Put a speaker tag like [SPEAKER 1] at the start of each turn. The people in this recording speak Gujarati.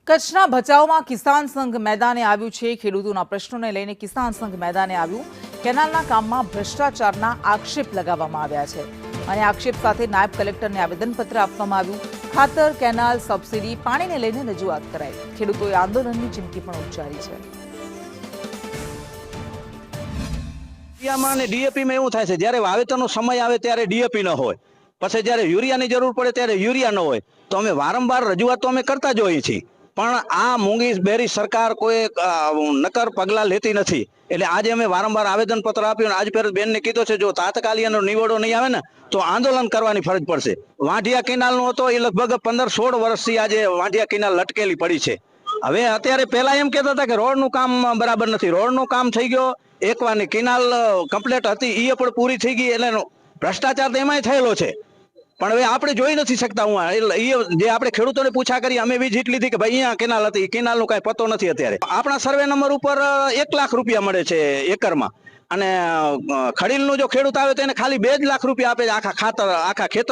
[SPEAKER 1] કચ્છના ભચાઉમાં કિસાન સંઘ મેદાને આવ્યું છે। ખેડૂતોના પ્રશ્નોને લઈને કિસાન સંઘ મેદાને આવ્યું। કેનાલના કામમાં ભ્રષ્ટાચારના આક્ષેપ લગાવવામાં આવ્યા છે અને આક્ષેપ સાથે નાયબ કલેક્ટરને આવેદનપત્ર આપવામાં આવ્યું। ખાતર, કેનાલ, સબસિડી, પાણીને લઈને રજૂઆત કરાઈ। ખેડૂતોએ આંદોલનની ચીમકી પણ ઉચ્ચારી છે।
[SPEAKER 2] યુરિયામાં અને ડીએપીમાં એવું થાય છે, જ્યારે વાવેતરનો સમય આવે ત્યારે ડીએપી ન હોય, પછી જ્યારે યુરિયાની જરૂર પડે ત્યારે યુરિયા ન હોય, તો અમે વારંવાર રજૂઆત તો અમે કરતા જ હોઈએ છીએ, પણ આ મૂંગી બેરી સરકાર કોઈ નક્કર પગલાં લેતી નથી। એટલે આજે અમે વારંવાર આવેદનપત્ર આપ્યું અને આજ પેર બેનને કીધું છે, જો તાત્કાલિક એનો નિવડો નહીં આવે ને તો આંદોલન કરવાની ફરજ પડશે। વાંઢિયા કેનાલનો હતો એ લગભગ 15-16 વર્ષથી આજે વાંઢિયા કેનાલ લટકેલી પડી છે। હવે અત્યારે પહેલા એમ કહેતા હતા કે રોડનું કામ બરાબર નથી, રોડનું કામ થઈ ગયો, એકવાની કેનાલ કમ્પ્લીટ હતી એ પણ પૂરી થઈ ગઈ, એટલે ભ્રષ્ટાચાર તો એમાંય થયેલો છે, પણ હવે આપણે જોઈ નથી શકતા। હું જે આપણે ખેડૂતોને પૂછા કરી, અમે વિઝિટ લીધી કે ભાઈ અહીંયા કેનાલ હતી, કેનાલનો કાંઈ પતો નથી અત્યારે। આપણા સર્વે નંબર ઉપર 1 લાખ રૂપિયા મળે છે એકરમાં, અને ખડીલનો જો ખેડૂત આવે તો એને ખાલી 2 જ લાખ રૂપિયા આપે છે આખા ખેતર